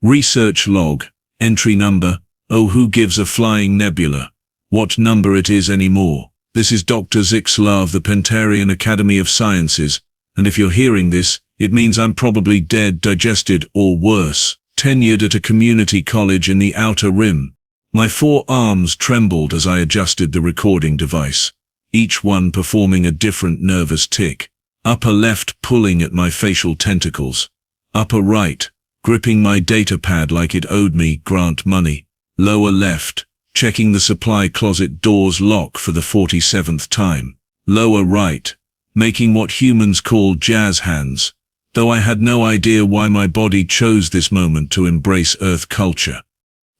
Research log, entry number, oh who gives a flying nebula? What number it is anymore? This is Dr. Zixler of the Pentarian Academy of Sciences, and if you're hearing this, it means I'm probably dead, digested, or worse, tenured at a community college in the Outer Rim. My 4 arms trembled as I adjusted the recording device, each one performing a different nervous tick. Upper left pulling at my facial tentacles. Upper right, gripping my data pad like it owed me grant money. Lower left, checking the supply closet door's lock for the 47th time. Lower right, making what humans call jazz hands, though I had no idea why my body chose this moment to embrace Earth culture.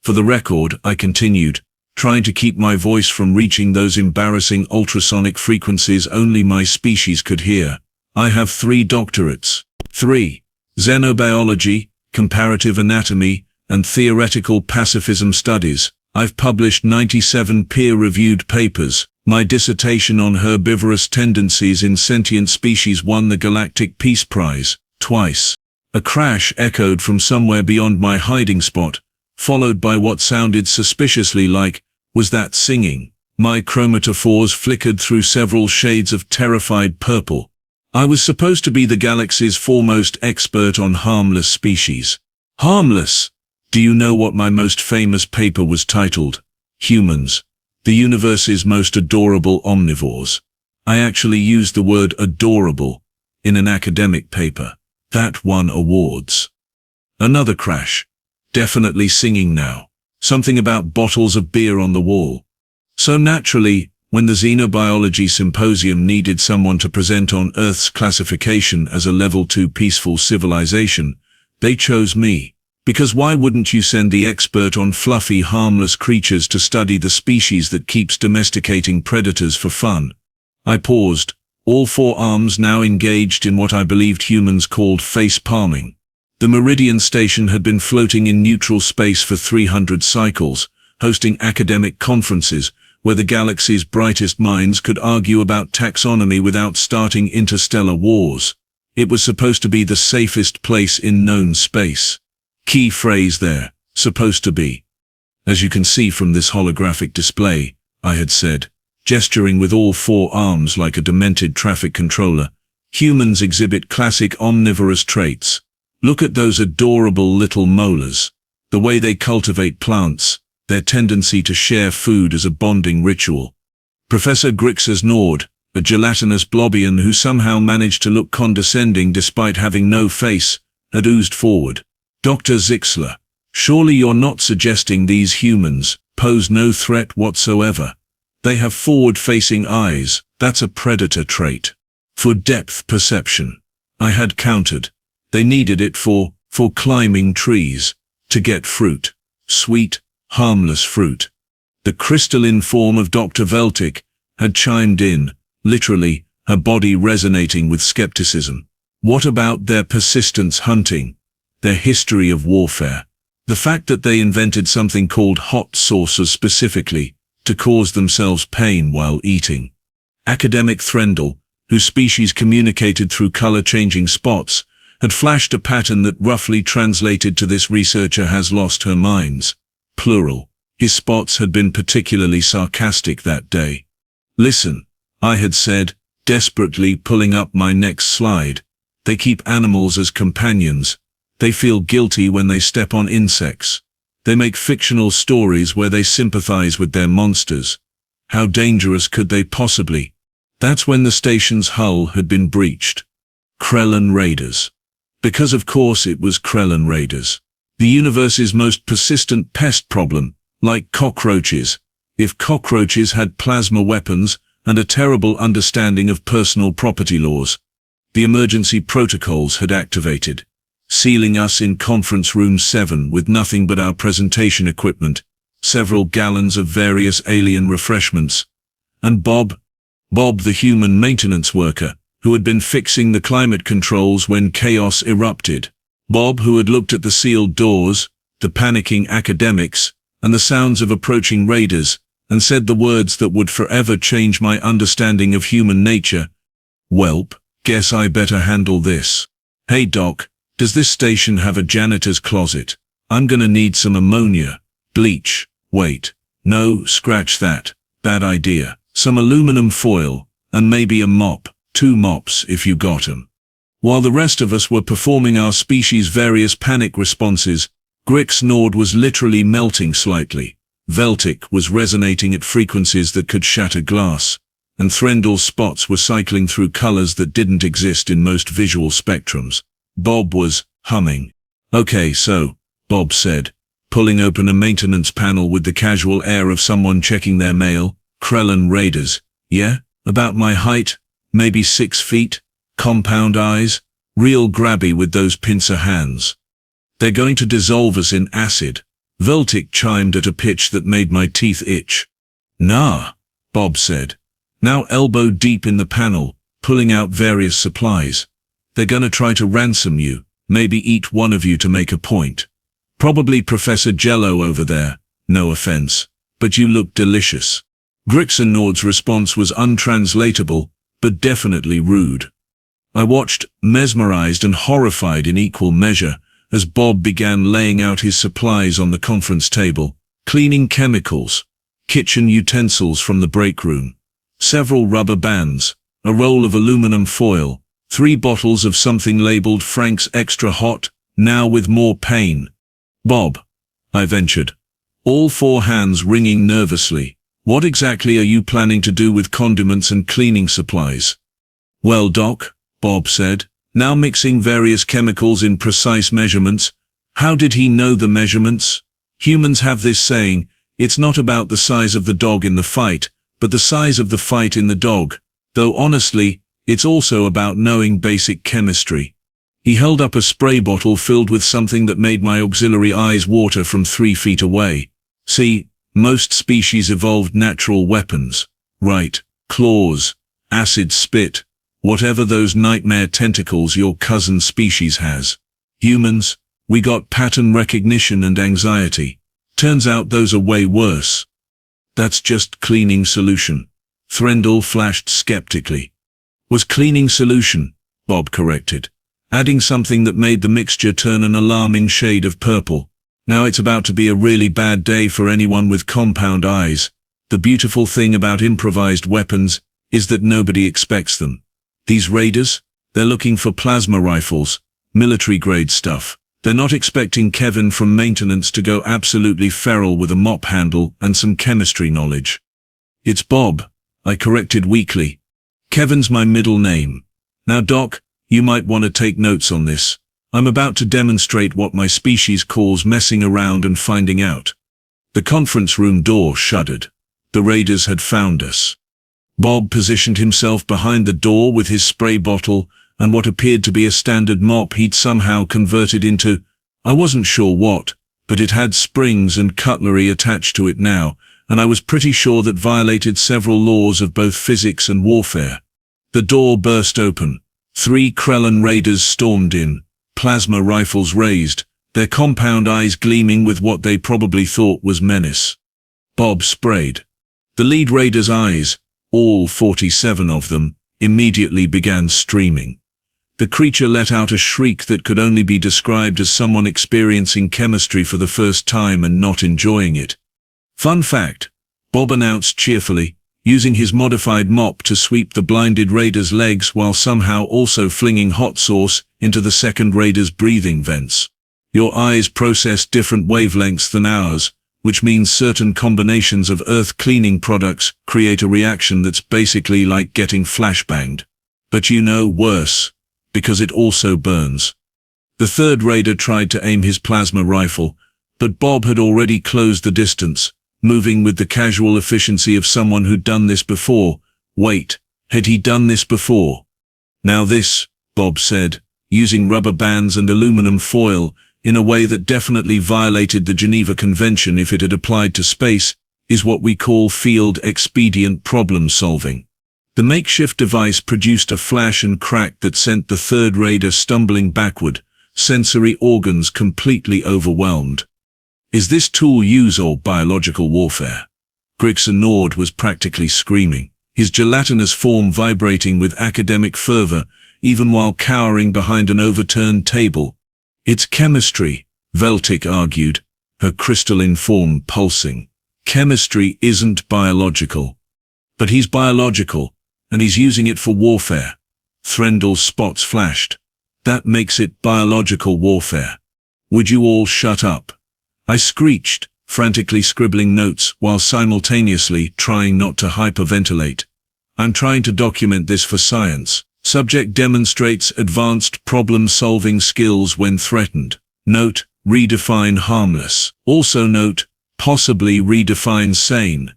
For the record, I continued, trying to keep my voice from reaching those embarrassing ultrasonic frequencies only my species could hear. I have 3 doctorates. 3. Xenobiology, comparative anatomy, and theoretical pacifism studies. I've published 97 peer-reviewed papers. My dissertation on herbivorous tendencies in sentient species won the Galactic Peace Prize, twice. A crash echoed from somewhere beyond my hiding spot, followed by what sounded suspiciously like, was that singing? My chromatophores flickered through several shades of terrified purple. I was supposed to be the galaxy's foremost expert on harmless species. Harmless! Do you know what my most famous paper was titled? Humans, the universe's most adorable omnivores. I actually used the word adorable in an academic paper. That won awards. Another crash. Definitely singing now. Something about bottles of beer on the wall. So naturally, when the Xenobiology Symposium needed someone to present on Earth's classification as a Level 2 peaceful civilization, they chose me. Because why wouldn't you send the expert on fluffy, harmless creatures to study the species that keeps domesticating predators for fun? I paused, all 4 arms now engaged in what I believed humans called face palming. The Meridian station had been floating in neutral space for 300 cycles, hosting academic conferences, where the galaxy's brightest minds could argue about taxonomy without starting interstellar wars. It was supposed to be the safest place in known space. Key phrase there, supposed to be. As you can see from this holographic display, I had said, gesturing with all 4 arms like a demented traffic controller, humans exhibit classic omnivorous traits. Look at those adorable little molars, the way they cultivate plants, their tendency to share food as a bonding ritual. Professor Grixas Nord, a gelatinous blobian who somehow managed to look condescending despite having no face, had oozed forward. Dr. Zixler, surely you're not suggesting these humans pose no threat whatsoever. They have forward-facing eyes, that's a predator trait. For depth perception. I had countered. They needed it for climbing trees, to get fruit. Sweet, harmless fruit. The crystalline form of Dr. Veltic had chimed in, literally, her body resonating with skepticism. What about their persistence hunting? Their history of warfare? The fact that they invented something called hot sauces specifically, to cause themselves pain while eating. Academic Threndel, whose species communicated through color-changing spots, had flashed a pattern that roughly translated to this researcher has lost her minds. Plural. His spots had been particularly sarcastic that day. Listen, I had said, desperately pulling up my next slide. They keep animals as companions. They feel guilty when they step on insects. They make fictional stories where they sympathize with their monsters. How dangerous could they possibly? That's when the station's hull had been breached. Krellan raiders. Because of course it was Krellan raiders. The universe's most persistent pest problem, like cockroaches. If cockroaches had plasma weapons and a terrible understanding of personal property laws, the emergency protocols had activated, sealing us in conference room 7 with nothing but our presentation equipment, several gallons of various alien refreshments, and Bob the human maintenance worker, who had been fixing the climate controls when chaos erupted. Bob, who had looked at the sealed doors, the panicking academics, and the sounds of approaching raiders, and said the words that would forever change my understanding of human nature. Welp, guess I better handle this. Hey doc, does this station have a janitor's closet? I'm gonna need some ammonia, bleach, wait, no, scratch that, bad idea, some aluminum foil, and maybe a mop, 2 mops if you got 'em. While the rest of us were performing our species' various panic responses, Grix's Nord was literally melting slightly. Veltic was resonating at frequencies that could shatter glass, and Threndel's spots were cycling through colors that didn't exist in most visual spectrums. Bob was humming. Okay, so, Bob said, pulling open a maintenance panel with the casual air of someone checking their mail. Krellan raiders, yeah? About my height, maybe 6 feet, compound eyes, real grabby with those pincer hands. They're going to dissolve us in acid. Veltic chimed at a pitch that made my teeth itch. Nah, Bob said, now elbow deep in the panel, pulling out various supplies. They're gonna try to ransom you, maybe eat one of you to make a point. Probably Professor Jello over there, no offense, but you look delicious. Grixenord's response was untranslatable, but definitely rude. I watched, mesmerized and horrified in equal measure, as Bob began laying out his supplies on the conference table, cleaning chemicals, kitchen utensils from the break room, several rubber bands, a roll of aluminum foil, 3 bottles of something labeled Frank's Extra Hot, now with more pain. Bob, I ventured, all 4 hands wringing nervously, what exactly are you planning to do with condiments and cleaning supplies? Well, Doc, Bob said, now mixing various chemicals in precise measurements. How did he know the measurements? Humans have this saying, it's not about the size of the dog in the fight, but the size of the fight in the dog, though honestly, it's also about knowing basic chemistry. He held up a spray bottle filled with something that made my auxiliary eyes water from 3 feet away. See, most species evolved natural weapons, right? Claws, acid spit, whatever those nightmare tentacles your cousin species has. Humans, we got pattern recognition and anxiety. Turns out those are way worse. That's just cleaning solution. Threndel flashed skeptically. Was cleaning solution, Bob corrected, adding something that made the mixture turn an alarming shade of purple. Now it's about to be a really bad day for anyone with compound eyes. The beautiful thing about improvised weapons is that nobody expects them. These raiders, they're looking for plasma rifles, military-grade stuff. They're not expecting Kevin from maintenance to go absolutely feral with a mop handle and some chemistry knowledge. It's Bob, I corrected weakly. Kevin's my middle name. Now Doc, you might want to take notes on this. I'm about to demonstrate what my species calls messing around and finding out. The conference room door shuddered. The raiders had found us. Bob positioned himself behind the door with his spray bottle and what appeared to be a standard mop he'd somehow converted into, I wasn't sure what, but it had springs and cutlery attached to it now, and I was pretty sure that violated several laws of both physics and warfare. The door burst open. 3 Krellan raiders stormed in, plasma rifles raised, their compound eyes gleaming with what they probably thought was menace. Bob sprayed. The lead raider's eyes, all 47 of them, immediately began streaming. The creature let out a shriek that could only be described as someone experiencing chemistry for the first time and not enjoying it. Fun fact, Bob announced cheerfully, using his modified mop to sweep the blinded raider's legs while somehow also flinging hot sauce into the second raider's breathing vents. Your eyes process different wavelengths than ours, which means certain combinations of earth cleaning products create a reaction that's basically like getting flashbanged. But you know, worse, because it also burns. The third raider tried to aim his plasma rifle, but Bob had already closed the distance, moving with the casual efficiency of someone who'd done this before. Wait, had he done this before? Now this, Bob said, using rubber bands and aluminum foil, in a way that definitely violated the Geneva Convention if it had applied to space, is what we call field expedient problem solving. The makeshift device produced a flash and crack that sent the third raider stumbling backward, sensory organs completely overwhelmed. Is this tool use or biological warfare? Grixenord was practically screaming, his gelatinous form vibrating with academic fervor, even while cowering behind an overturned table. It's chemistry, Veltic argued, her crystalline form pulsing. Chemistry isn't biological. But he's biological, and he's using it for warfare. Threndel's spots flashed. That makes it biological warfare. Would you all shut up? I screeched, frantically scribbling notes while simultaneously trying not to hyperventilate. I'm trying to document this for science. Subject demonstrates advanced problem-solving skills when threatened. Note, redefine harmless. Also note, possibly redefine sane.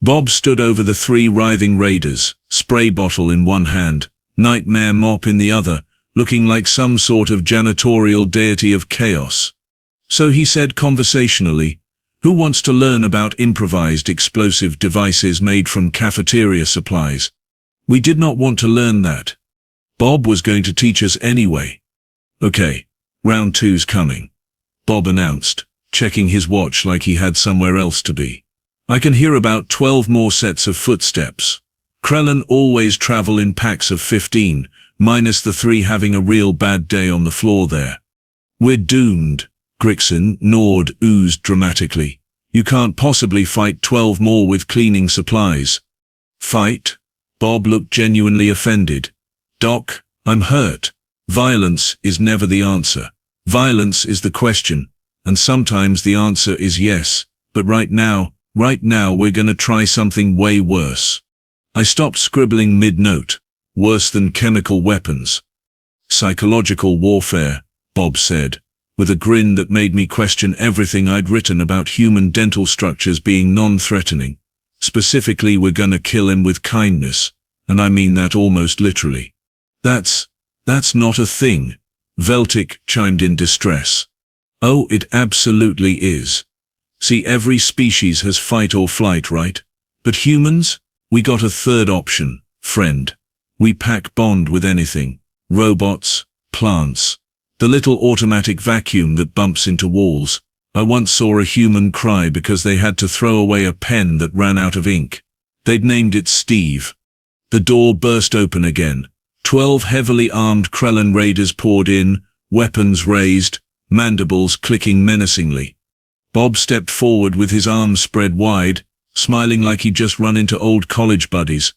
Bob stood over the three writhing raiders, spray bottle in one hand, nightmare mop in the other, looking like some sort of janitorial deity of chaos. So he said conversationally, "Who wants to learn about improvised explosive devices made from cafeteria supplies?" We did not want to learn that. Bob was going to teach us anyway. "Okay, round two's coming," Bob announced, checking his watch like he had somewhere else to be. "I can hear about 12 more sets of footsteps. Krellin always travel in packs of 15, minus the 3 having a real bad day on the floor there." "We're doomed," Grixin, Nord, oozed dramatically. "You can't possibly fight 12 more with cleaning supplies." "Fight?" Bob looked genuinely offended. "Doc, I'm hurt. Violence is never the answer. Violence is the question, and sometimes the answer is yes, but right now we're gonna try something way worse." I stopped scribbling mid-note. Worse than chemical weapons. "Psychological warfare," Bob said, with a grin that made me question everything I'd written about human dental structures being non-threatening. "Specifically, we're gonna kill him with kindness, and I mean that almost literally." That's not a thing," Veltic chimed in distress. "Oh, it absolutely is. See, every species has fight or flight, right? But humans? We got a third option, friend. We pack bond with anything. Robots, plants, the little automatic vacuum that bumps into walls. I once saw a human cry because they had to throw away a pen that ran out of ink. They'd named it Steve." The door burst open again. 12 heavily armed Krellin raiders poured in, weapons raised, mandibles clicking menacingly. Bob stepped forward with his arms spread wide, smiling like he'd just run into old college buddies.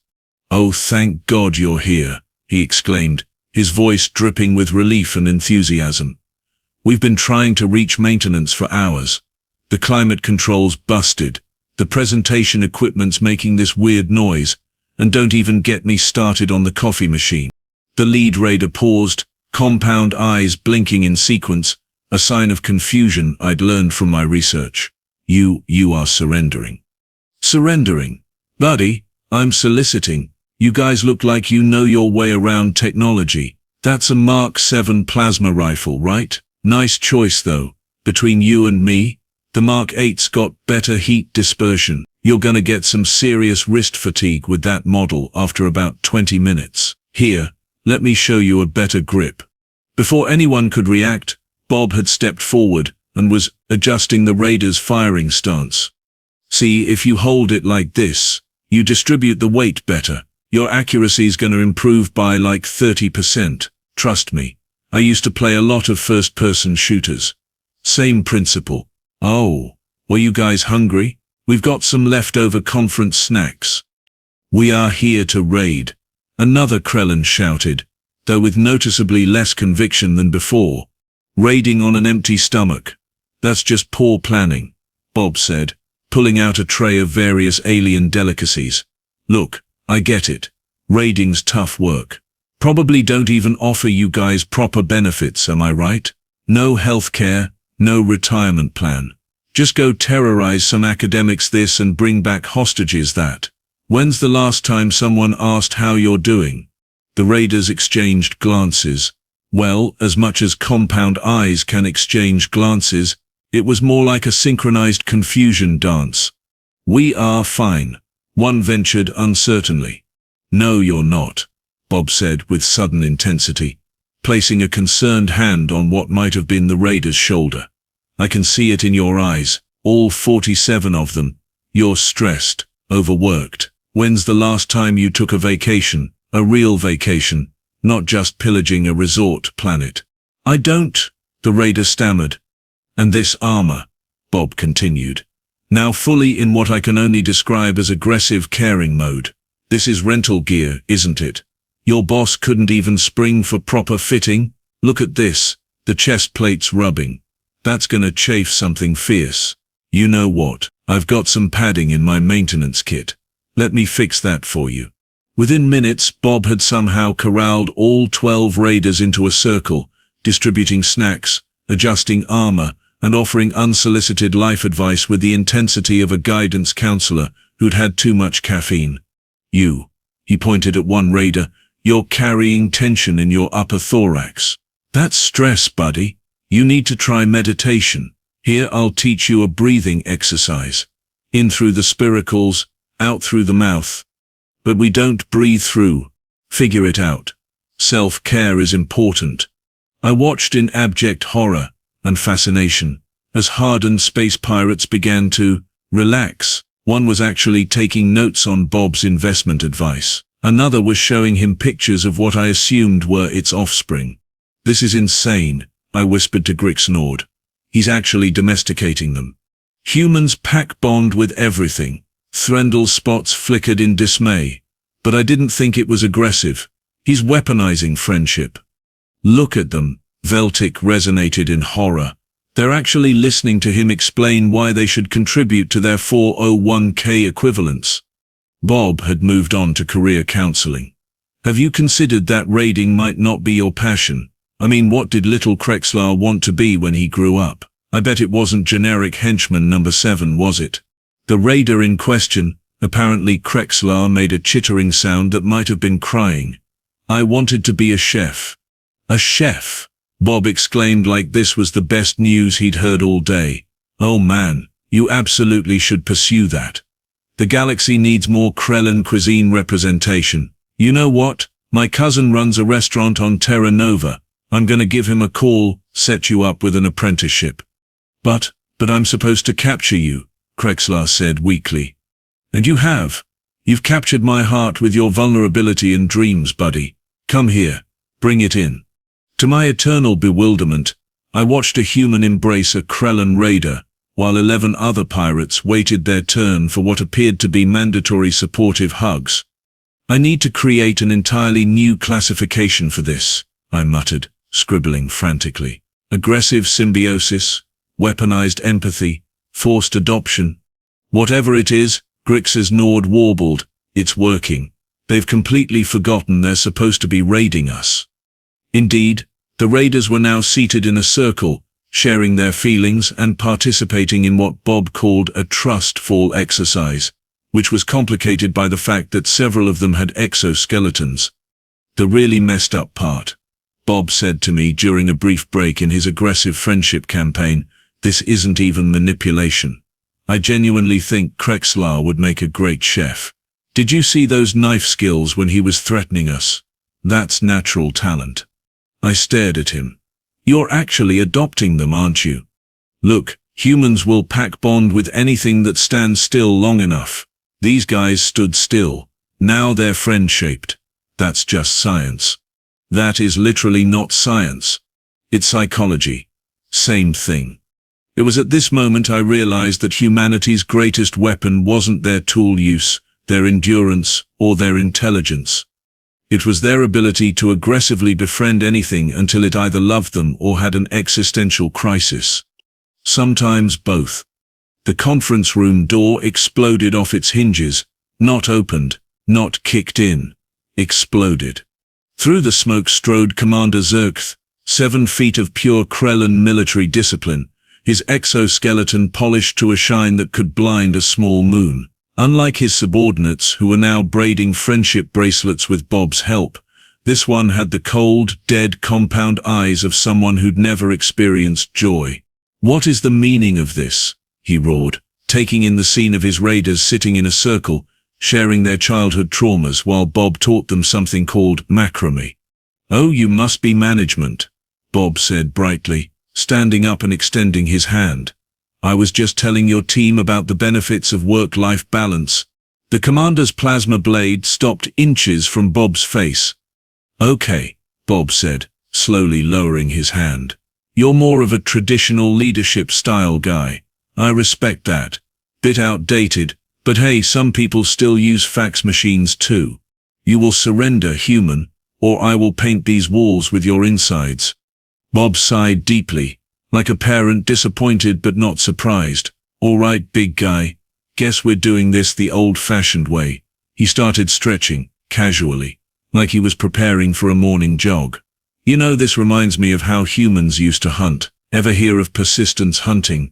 "Oh, thank God you're here," he exclaimed, his voice dripping with relief and enthusiasm. "We've been trying to reach maintenance for hours. The climate controls busted. The presentation equipment's making this weird noise, and don't even get me started on the coffee machine." The lead raider paused, compound eyes blinking in sequence, a sign of confusion I'd learned from my research. You are surrendering." "Surrendering? Buddy, I'm soliciting. You guys look like you know your way around technology. That's a Mark 7 plasma rifle, right? Nice choice though. Between you and me, the Mark 8's got better heat dispersion. You're gonna get some serious wrist fatigue with that model after about 20 minutes. Here, let me show you a better grip." Before anyone could react, Bob had stepped forward and was adjusting the raider's firing stance. "See, if you hold it like this, you distribute the weight better. Your accuracy's gonna improve by like 30%. Trust me. I used to play a lot of first-person shooters. Same principle." "Oh, were you guys hungry? We've got some leftover conference snacks." "We are here to raid," another Krellin shouted, though with noticeably less conviction than before. "Raiding on an empty stomach. That's just poor planning," Bob said, pulling out a tray of various alien delicacies. "Look, I get it. Raiding's tough work. Probably don't even offer you guys proper benefits, am I right? No healthcare, no retirement plan. Just go terrorize some academics this and bring back hostages that. When's the last time someone asked how you're doing?" The raiders exchanged glances. Well, as much as compound eyes can exchange glances, it was more like a synchronized confusion dance. "We are fine," one ventured uncertainly. "No, you're not," Bob said with sudden intensity, placing a concerned hand on what might have been the raider's shoulder. "I can see it in your eyes, all 47 of them. You're stressed, overworked. When's the last time you took a vacation, a real vacation, not just pillaging a resort planet?" "I don't," the raider stammered. And this armor, Bob continued, now fully in what I can only describe as aggressive caring mode. This is rental gear, isn't it? Your boss couldn't even spring for proper fitting? Look at this, the chest plate's rubbing. That's gonna chafe something fierce. You know what? I've got some padding in my maintenance kit. Let me fix that for you. Within minutes, Bob had somehow corralled all 12 raiders into a circle, distributing snacks, adjusting armor, and offering unsolicited life advice with the intensity of a guidance counselor who'd had too much caffeine. You, he pointed at one raider, you're carrying tension in your upper thorax. That's stress, buddy. You need to try meditation. Here I'll teach you a breathing exercise. In through the spiracles, out through the mouth. But we don't breathe through. Figure it out. Self-care is important. I watched in abject horror and fascination as hardened space pirates began to relax. One was actually taking notes on Bob's investment advice. Another was showing him pictures of what I assumed were its offspring. This is insane, I whispered to Grixnord. He's actually domesticating them. Humans pack bond with everything. Threndel's spots flickered in dismay. But I didn't think it was aggressive. He's weaponizing friendship. Look at them, Veltic resonated in horror. They're actually listening to him explain why they should contribute to their 401k equivalents. Bob had moved on to career counseling. Have you considered that raiding might not be your passion? I mean, what did little Krexlar want to be when he grew up? I bet it wasn't generic henchman number 7, was it? The raider in question, apparently Krexlar, made a chittering sound that might have been crying. I wanted to be a chef. A chef? Bob exclaimed like this was the best news he'd heard all day. Oh man, you absolutely should pursue that. The galaxy needs more Krellan cuisine representation. You know what? My cousin runs a restaurant on Terra Nova. I'm gonna give him a call, set you up with an apprenticeship. But I'm supposed to capture you, Krexlar said weakly. And you have. You've captured my heart with your vulnerability and dreams, buddy. Come here. Bring it in. To my eternal bewilderment, I watched a human embrace a Krellan raider, while 11 other pirates waited their turn for what appeared to be mandatory supportive hugs. I need to create an entirely new classification for this, I muttered, scribbling frantically. Aggressive symbiosis, weaponized empathy, forced adoption. Whatever it is, Grixnord warbled, it's working. They've completely forgotten they're supposed to be raiding us. Indeed, the raiders were now seated in a circle, sharing their feelings and participating in what Bob called a trust fall exercise, which was complicated by the fact that several of them had exoskeletons. The really messed up part, Bob said to me during a brief break in his aggressive friendship campaign, this isn't even manipulation. I genuinely think Krexlar would make a great chef. Did you see those knife skills when he was threatening us? That's natural talent. I stared at him. You're actually adopting them, aren't you? Look, humans will pack bond with anything that stands still long enough. These guys stood still. Now they're friend-shaped. That's just science. That is literally not science. It's psychology. Same thing. It was at this moment I realized that humanity's greatest weapon wasn't their tool use, their endurance, or their intelligence. It was their ability to aggressively befriend anything until it either loved them or had an existential crisis. Sometimes both. The conference room door exploded off its hinges, not opened, not kicked in. Exploded. Through the smoke strode Commander Zerkth, 7 feet of pure Krellan military discipline, his exoskeleton polished to a shine that could blind a small moon. Unlike his subordinates who were now braiding friendship bracelets with Bob's help, this one had the cold, dead compound eyes of someone who'd never experienced joy. What is the meaning of this? He roared, taking in the scene of his raiders sitting in a circle, sharing their childhood traumas while Bob taught them something called macrame. Oh, you must be management, Bob said brightly, standing up and extending his hand. I was just telling your team about the benefits of work-life balance. The commander's plasma blade stopped inches from Bob's face. Okay, Bob said, slowly lowering his hand. You're more of a traditional leadership style guy. I respect that. Bit outdated, but hey, some people still use fax machines too. You will surrender, human, or I will paint these walls with your insides. Bob sighed deeply, like a parent disappointed but not surprised. All right, big guy. Guess we're doing this the old-fashioned way. He started stretching, casually, like he was preparing for a morning jog. You know, this reminds me of how humans used to hunt. Ever hear of persistence hunting?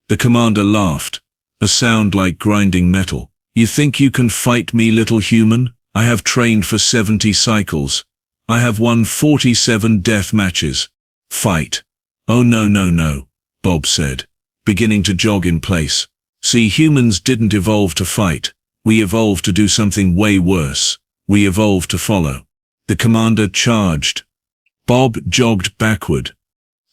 The commander laughed, a sound like grinding metal. You think you can fight me, little human? I have trained for 70 cycles. I have won 47 death matches. Fight. Oh no, Bob said, beginning to jog in place. See, humans didn't evolve to fight. We evolved to do something way worse. We evolved to follow. The commander charged. Bob jogged backward.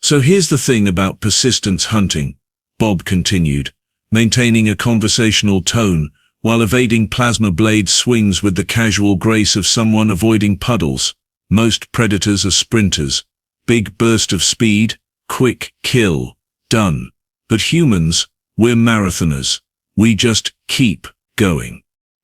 So here's the thing about persistence hunting, Bob continued, maintaining a conversational tone while evading plasma blade swings with the casual grace of someone avoiding puddles. Most predators are sprinters. Big burst of speed, quick kill, done. But humans, we're marathoners. We just keep going.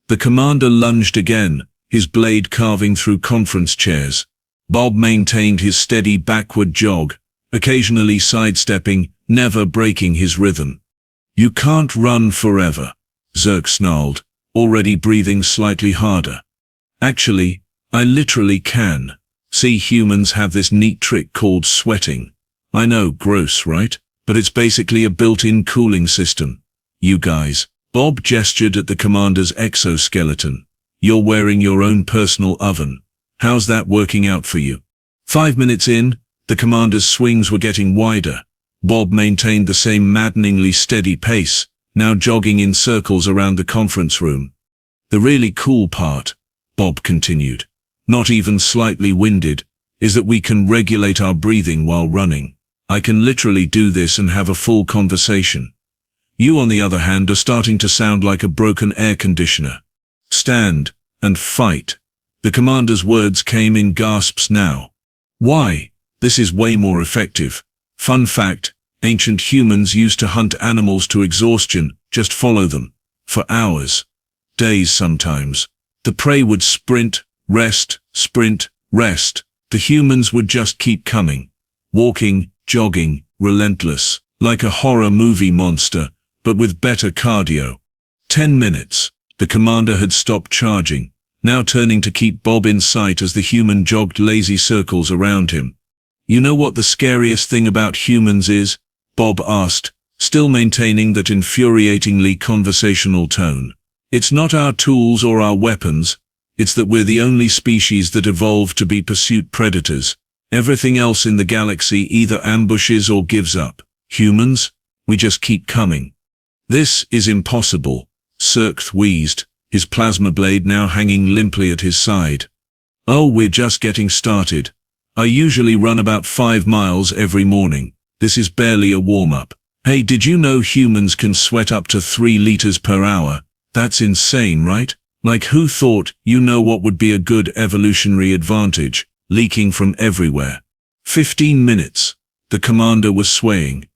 The commander lunged again, his blade carving through conference chairs. Bob maintained his steady backward jog, occasionally sidestepping, never breaking his rhythm. You can't run forever, Zerk snarled, already breathing slightly harder. Actually, I literally can. See, humans have this neat trick called sweating. I know, gross, right? But it's basically a built-in cooling system. You guys. Bob gestured at the commander's exoskeleton. You're wearing your own personal oven. How's that working out for you? 5 minutes in, the commander's swings were getting wider. Bob maintained the same maddeningly steady pace, now jogging in circles around the conference room. The really cool part, Bob continued, not even slightly winded, is that we can regulate our breathing while running. I can literally do this and have a full conversation. You, on the other hand, are starting to sound like a broken air conditioner. Stand and fight. The commander's words came in gasps now. Why? This is way more effective. Fun fact, ancient humans used to hunt animals to exhaustion, just follow them. For hours. Days sometimes. The prey would sprint, rest, sprint, rest. The humans would just keep coming. Walking, jogging, relentless. Like a horror movie monster, but with better cardio. 10 minutes. The commander had stopped charging, now turning to keep Bob in sight as the human jogged lazy circles around him. You know what the scariest thing about humans is? Bob asked, still maintaining that infuriatingly conversational tone. It's not our tools or our weapons, it's that we're the only species that evolved to be pursuit predators. Everything else in the galaxy either ambushes or gives up. Humans, we just keep coming. This is impossible, Zerk wheezed, his plasma blade now hanging limply at his side. Oh, we're just getting started. I usually run about 5 miles every morning. This is barely a warm-up. Hey, did you know humans can sweat up to 3 liters per hour? That's insane, right? Like, who thought, you know what would be a good evolutionary advantage? Leaking from everywhere. 15 minutes. The commander was swaying.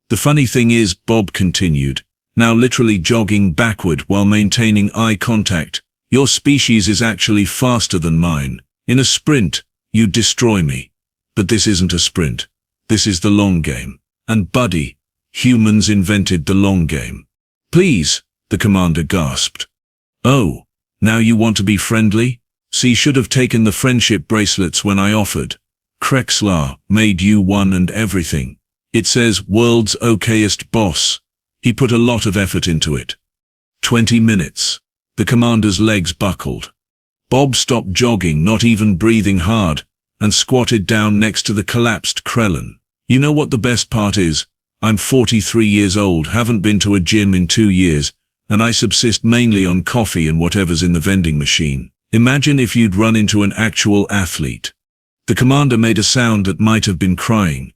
The funny thing is, Bob continued, now literally jogging backward while maintaining eye contact, your species is actually faster than mine. In a sprint, you'd destroy me. But this isn't a sprint. This is the long game. And buddy, humans invented the long game. Please, the commander gasped. Oh, now you want to be friendly? See, should have taken the friendship bracelets when I offered. Krexlar made you one and everything. It says world's okayest boss. He put a lot of effort into it. 20 minutes. The commander's legs buckled. Bob stopped jogging, not even breathing hard, and squatted down next to the collapsed Krellin. You know what the best part is? I'm 43 years old, haven't been to a gym in 2 years, and I subsist mainly on coffee and whatever's in the vending machine. Imagine if you'd run into an actual athlete. The commander made a sound that might have been crying.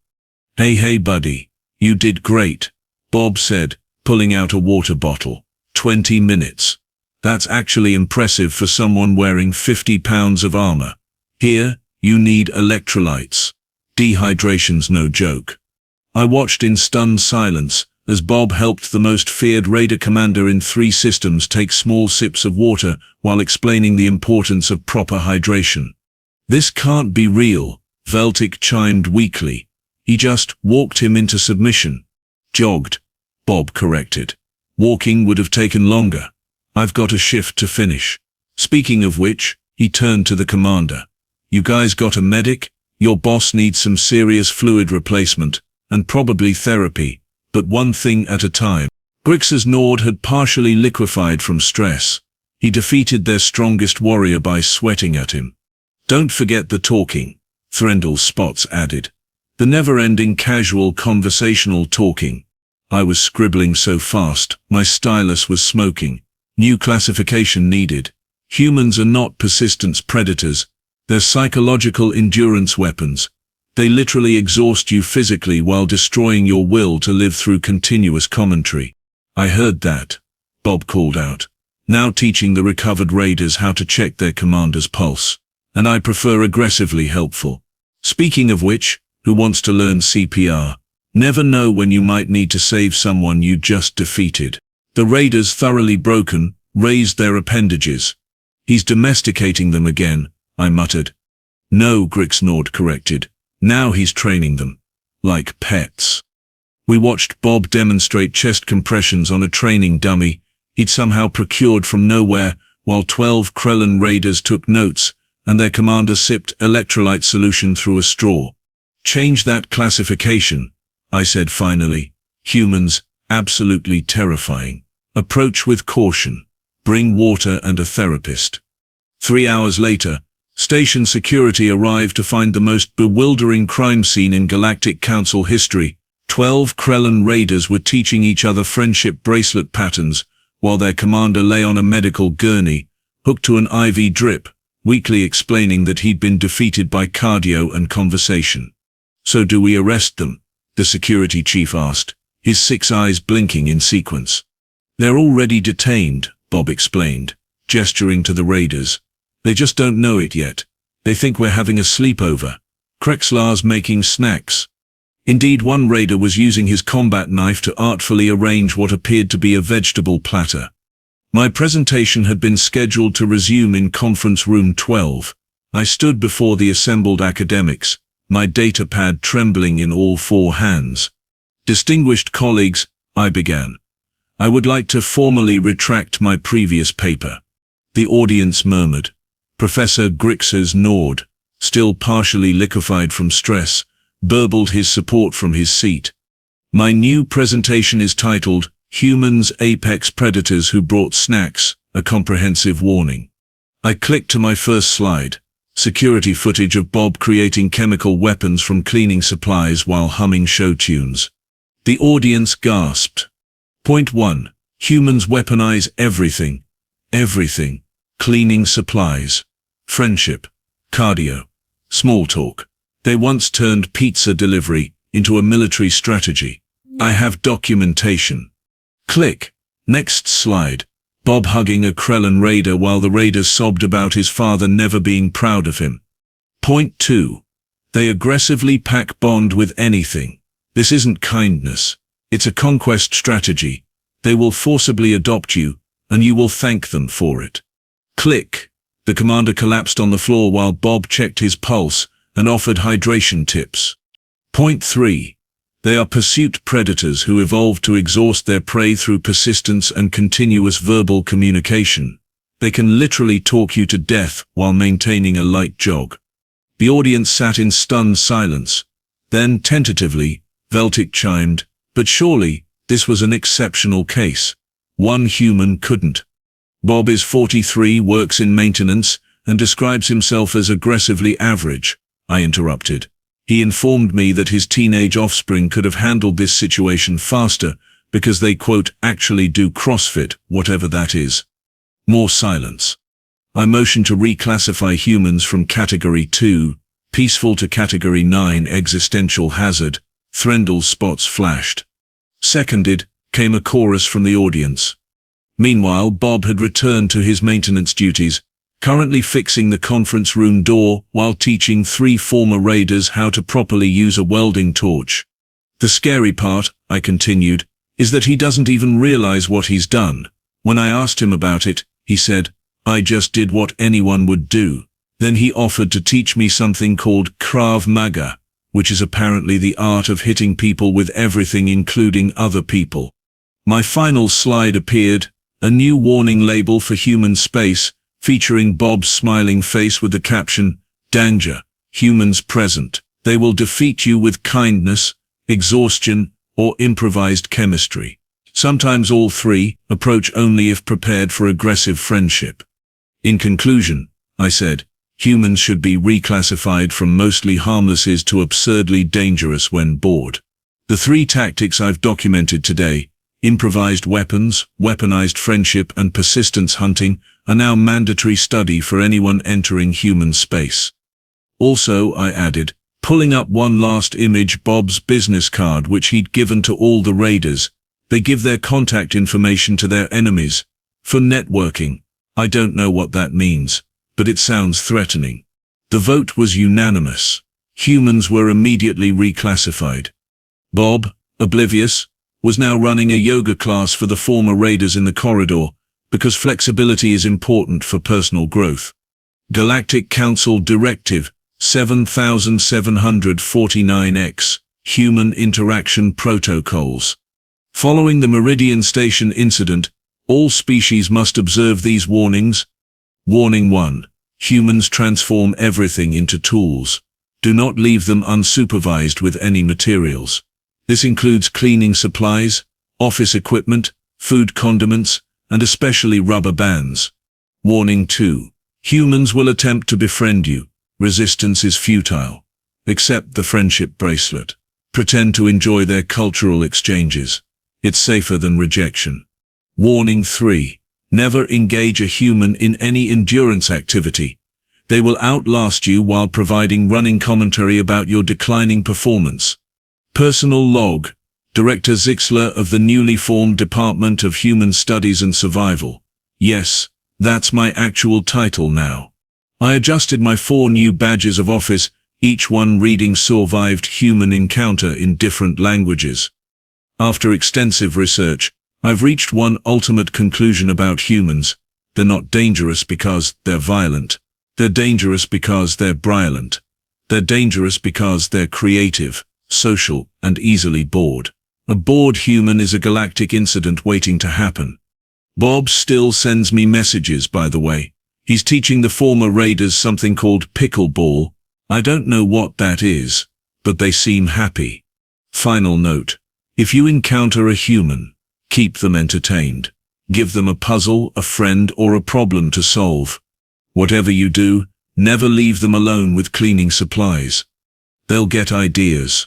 Hey buddy, you did great, Bob said, pulling out a water bottle. 20 minutes. That's actually impressive for someone wearing 50 pounds of armor. Here, you need electrolytes. Dehydration's no joke. I watched in stunned silence as Bob helped the most feared raider commander in 3 systems take small sips of water while explaining the importance of proper hydration. "This can't be real," Veltic chimed weakly. "He just walked him into submission." "Jogged," Bob corrected. "Walking would have taken longer. I've got a shift to finish." Speaking of which, he turned to the commander. "You guys got a medic? Your boss needs some serious fluid replacement, and probably therapy, but one thing at a time." Grix's Nord had partially liquefied from stress. He defeated their strongest warrior by sweating at him. "Don't forget the talking," Threndel's Spots added. "The never-ending casual conversational talking." I was scribbling so fast, my stylus was smoking. New classification needed. Humans are not persistence predators. They're psychological endurance weapons. They literally exhaust you physically while destroying your will to live through continuous commentary. "I heard that," Bob called out, now teaching the recovered raiders how to check their commander's pulse. "And I prefer aggressively helpful. Speaking of which, who wants to learn CPR? Never know when you might need to save someone you just defeated." The raiders, thoroughly broken, raised their appendages. "He's domesticating them again," I muttered. "No," Grix Nord corrected. "Now he's training them. Like pets." We watched Bob demonstrate chest compressions on a training dummy he'd somehow procured from nowhere, while 12 Krellan raiders took notes, and their commander sipped electrolyte solution through a straw. "Change that classification," I said finally. "Humans, absolutely terrifying. Approach with caution. Bring water and a therapist." 3 hours later, Station security arrived to find the most bewildering crime scene in Galactic Council history. 12 Krellan raiders were teaching each other friendship bracelet patterns, while their commander lay on a medical gurney, hooked to an IV drip, weakly explaining that he'd been defeated by cardio and conversation. "So do we arrest them?" the security chief asked, his 6 eyes blinking in sequence. "They're already detained," Bob explained, gesturing to the raiders. "They just don't know it yet. They think we're having a sleepover. Krexlar's making snacks." Indeed, one raider was using his combat knife to artfully arrange what appeared to be a vegetable platter. My presentation had been scheduled to resume in conference room 12. I stood before the assembled academics, my data pad trembling in all 4 hands. "Distinguished colleagues," I began, "I would like to formally retract my previous paper." The audience murmured. Professor Grix's Nord, still partially liquefied from stress, burbled his support from his seat. "My new presentation is titled, Humans Apex Predators Who Brought Snacks, a Comprehensive Warning." I clicked to my first slide, security footage of Bob creating chemical weapons from cleaning supplies while humming show tunes. The audience gasped. Point 1. Humans weaponize everything. Everything. Cleaning supplies. Friendship. Cardio. Small talk. They once turned pizza delivery into a military strategy. I have documentation. Click. Next slide. Bob hugging a Krellan raider while the raiders sobbed about his father never being proud of him. Point 2. They aggressively pack bond with anything. This isn't kindness. It's a conquest strategy. They will forcibly adopt you, and you will thank them for it. Click. The commander collapsed on the floor while Bob checked his pulse and offered hydration tips. Point 3. They are pursuit predators who evolved to exhaust their prey through persistence and continuous verbal communication. They can literally talk you to death while maintaining a light jog. The audience sat in stunned silence. Then, tentatively, Veltic chimed, "But surely, this was an exceptional case. One human couldn't." "Bob is 43, works in maintenance, and describes himself as aggressively average," I interrupted. "He informed me that his teenage offspring could have handled this situation faster because they, quote, actually do CrossFit, whatever that is." More silence. I motioned to reclassify humans from Category 2, peaceful, to Category 9, existential hazard. Threndel's Spots flashed. "Seconded," came a chorus from the audience. Meanwhile, Bob had returned to his maintenance duties, currently fixing the conference room door while teaching 3 former raiders how to properly use a welding torch. The scary part, I continued, is that he doesn't even realize what he's done. When I asked him about it, he said, "I just did what anyone would do." Then he offered to teach me something called Krav Maga, which is apparently the art of hitting people with everything including other people. My final slide appeared, a new warning label for human space, featuring Bob's smiling face with the caption, "Danger, humans present. They will defeat you with kindness, exhaustion, or improvised chemistry. Sometimes all three. Approach only if prepared for aggressive friendship." In conclusion, I said, humans should be reclassified from mostly harmless to absurdly dangerous when bored. The three tactics I've documented today, improvised weapons, weaponized friendship, and persistence hunting, are now mandatory study for anyone entering human space. Also, I added, pulling up one last image, Bob's business card which he'd given to all the raiders. They give their contact information to their enemies. For networking. I don't know what that means, but it sounds threatening. The vote was unanimous. Humans were immediately reclassified. Bob, oblivious, was now running a yoga class for the former raiders in the corridor, because flexibility is important for personal growth. Galactic Council Directive 7749X, Human Interaction Protocols. Following the Meridian Station incident, all species must observe these warnings. Warning 1. Humans transform everything into tools. Do not leave them unsupervised with any materials. This includes cleaning supplies, office equipment, food condiments, and especially rubber bands. Warning 2. Humans will attempt to befriend you. Resistance is futile. Accept the friendship bracelet. Pretend to enjoy their cultural exchanges. It's safer than rejection. Warning 3. Never engage a human in any endurance activity. They will outlast you while providing running commentary about your declining performance. Personal log. Director Zixler of the newly formed Department of Human Studies and Survival. Yes, that's my actual title now. I adjusted my 4 new badges of office, each one reading Survived Human Encounter in different languages. After extensive research, I've reached one ultimate conclusion about humans. They're not dangerous because they're violent. They're dangerous because they're brilliant. They're dangerous because they're creative, social, and easily bored. A bored human is a galactic incident waiting to happen. Bob still sends me messages, by the way. He's teaching the former raiders something called pickleball. I don't know what that is, but they seem happy. Final note. If you encounter a human, keep them entertained. Give them a puzzle, a friend, or a problem to solve. Whatever you do, never leave them alone with cleaning supplies. They'll get ideas.